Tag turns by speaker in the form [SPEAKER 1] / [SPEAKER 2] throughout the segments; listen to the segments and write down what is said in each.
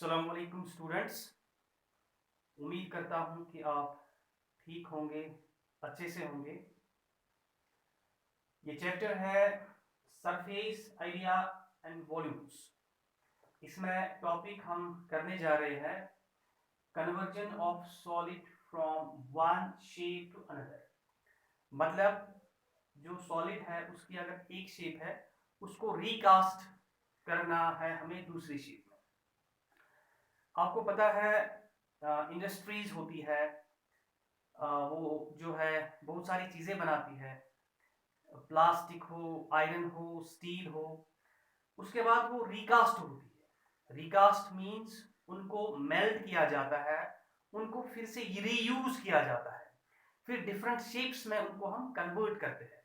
[SPEAKER 1] अस्सलाम वालेकुम स्टूडेंट्स। उम्मीद करता हूँ कि आप ठीक होंगे, अच्छे से होंगे। ये चैप्टर है सरफेस एरिया एंड वॉल्यूम्स। इसमें टॉपिक हम करने जा रहे हैं conversion of solid from one shape to another. मतलब जो सॉलिड है उसकी अगर एक शेप है उसको रिकास्ट करना है हमें दूसरी शेप में। आपको पता है इंडस्ट्रीज होती है, वो जो है बहुत सारी चीज़ें बनाती है, प्लास्टिक हो, आयरन हो, स्टील हो। उसके बाद वो रिकास्ट होती है। रिकास्ट मींस उनको मेल्ट किया जाता है, उनको फिर से रीयूज किया जाता है, फिर डिफरेंट शेप्स में उनको हम कन्वर्ट करते हैं।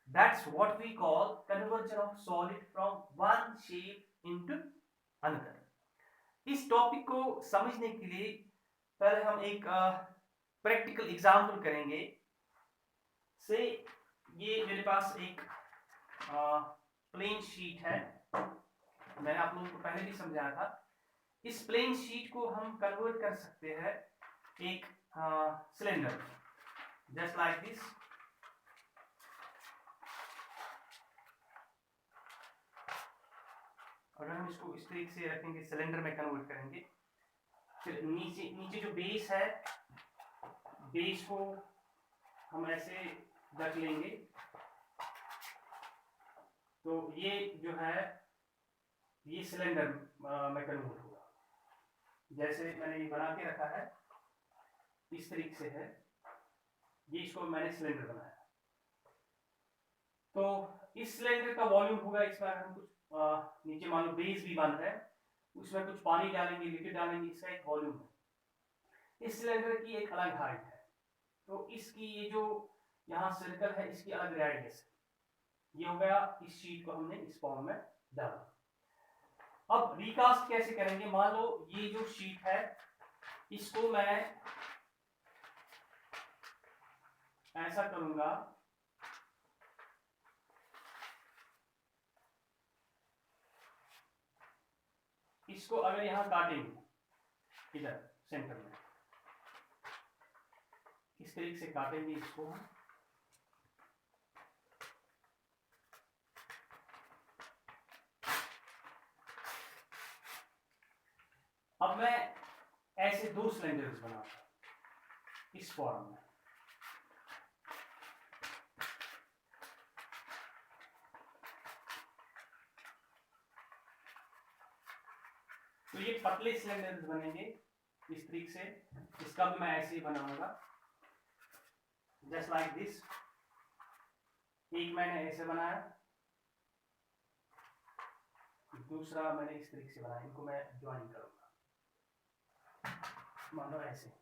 [SPEAKER 1] That's what we call conversion of solid from one shape into another. इस टॉपिक को समझने के लिए पहले हम एक प्रैक्टिकल एग्जाम्पल करेंगे। से ये मेरे पास एक प्लेन शीट है। मैंने आप लोगों को पहले भी समझाया था। इस प्लेन शीट को हम कन्वर्ट कर सकते हैं एक सिलेंडर, जस्ट लाइक दिस। अगर हम इसको इस तरीके से रखेंगे, सिलेंडर में कन्वर्ट करेंगे, फिर नीचे नीचे जो बेस है, बेस को हम ऐसे रख लेंगे, तो ये जो है ये सिलेंडर में कन्वर्ट होगा। जैसे मैंने ये बना के रखा है, इस तरीके से है ये, इसको मैंने सिलेंडर बनाया। तो इस सिलेंडर का वॉल्यूम होगा, इसमें हम कुछ नीचे मान लो बेस भी बंद है, उसमें कुछ पानी डालेंगे, लिक्विड डालेंगे, इसका एक वॉल्यूम है। इस सिलेंडर की एक अलग हाइट है, तो इसकी ये जो यहाँ सर्कल है इसकी अलग रेडियस है। ये हो गया, इस शीट को हमने इस फॉर्म में डाला। अब रिकास्ट कैसे करेंगे? मान लो ये जो शीट है इसको मैं ऐसा करूंगा, इसको अगर यहां काटेंगे इधर सेंटर में, इस तरीके से काटेंगे इसको हम। अब मैं ऐसे दो सिलेंडर्स बनाता इस फॉर्म में। तो ये पतले सिलेंडर्स बनेंगे इस तरीके से। इसका भी मैं ऐसे ही बनाऊंगा, जस्ट लाइक दिस। एक मैंने ऐसे बनाया, दूसरा मैंने इस तरीके से बनाया। इनको मैं ज्वाइन करूंगा, मानो ऐसे।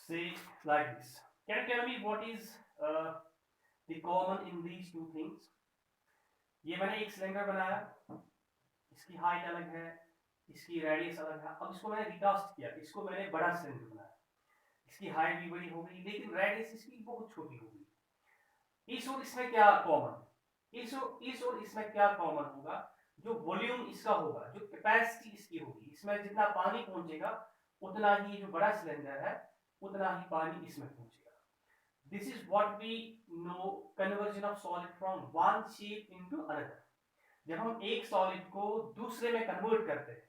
[SPEAKER 1] Say like this. Can you tell me what is the common in these two things? ये मैंने एक सिलेंडर बनाया, इसकी हाइट अलग है, इसकी रेडियस अलग है। अब इसको मैंने रिकास्ट किया, इसको मैंने बड़ा सिलेंडर बनाया, इसकी हाइट भी बड़ी हो गई लेकिन रेडियस इसकी बहुत छोटी हो गई। इस और इसमें क्या कॉमन? इस और इसमें क्या कॉमन होगा? जो वॉल्यूम इसका होगा, जो कैपेसिटी इसकी होगी, इसमें जितना पानी पहुंचेगा उतना ही जो बड़ा सिलेंडर है उतना ही पानी इसमें पहुंचेगा। This is what we know conversion of solid from one shape into another. जब हम एक सॉलिड को दूसरे में कन्वर्ट करते हैं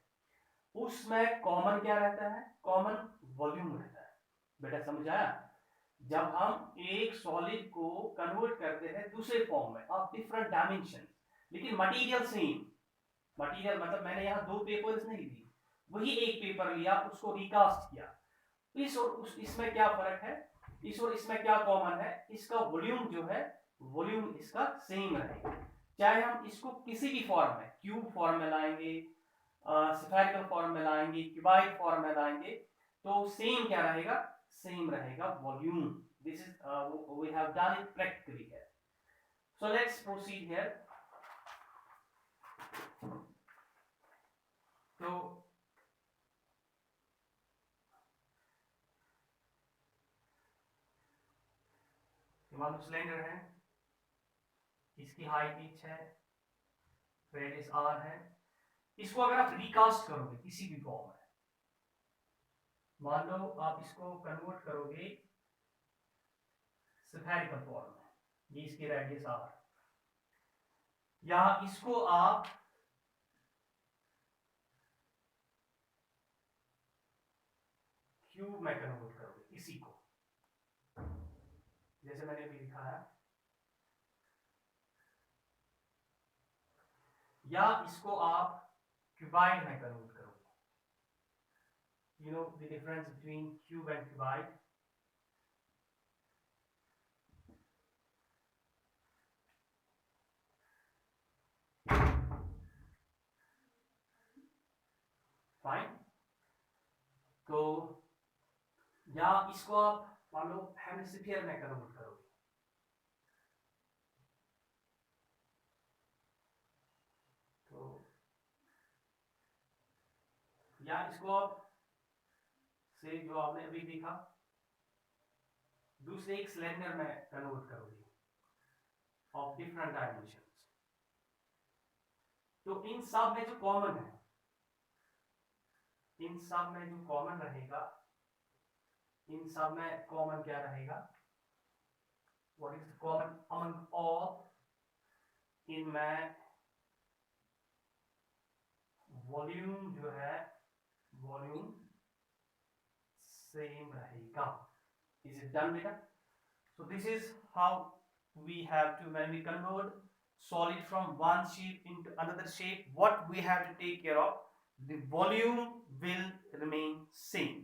[SPEAKER 1] उसमें कॉमन क्या रहता है? कॉमन वॉल्यूम रहता है। बेटा समझ आया? जब हम एक सॉलिड को कन्वर्ट करते हैं दूसरे फॉर्म में ऑफ डिफरेंट डायमेंशन, लेकिन मटेरियल सेम, मटेरियल मतलब मैंने यहाँ दो पेपर्स नहीं दी, वही एक पेपर लिया, उसको रिकास्ट किया, इस और उस इसमें क्या फर्क है, इस और इसमें क्या कॉमन है, इसका वॉल्यूम जो है, वॉल्यूम इसका सेम रहेगा, चाहे हम इसको किसी भी फॉर्म में, क्यूब फॉर्म में लाएंगे, स्फेरिकल फॉर्म में लाएंगे, क्यूबाइड फॉर्म में लाएंगे, तो सेम क्या रहेगा, सेम रहेगा volume. This is we have done it practically here. So let's proceed here. तो मान लो सिलेंडर है, इसकी हाइट h है, रेडियस r है, इसको अगर आप रिकास्ट करोगे किसी भी फॉर्म में, मान लो आप इसको कन्वर्ट करोगे स्फेरिकल फॉर्म में, ये इसकी रेडियस r, या इसको आप क्यूब में कन्वर्ट करोगे, इसी को जैसे मैंने अभी लिखा है, या इसको आप क्यूबाइड में कन्वर्ट करोगे. You know the difference between cube and cuboid. Fine. तो या इसको आप मान लो हेमिस्फीयर में कन्वर्ट करोगे, तो या इसको आप से जो आपने अभी देखा दूसरे एक सिलेंडर में कन्वर्ट करोगे ऑफ डिफरेंट डायमेंशंस. तो इन सब में जो कॉमन है, इन सब में जो कॉमन रहेगा, इन सब में कॉमन क्या रहेगा, what is the common among all, इनमें वॉल्यूम जो है, वॉल्यूम सेम रहेगा. इज इट डन बेटा? So this is how we have to, when we convert solid from one shape into another shape, what we have to take care of, the volume will remain same.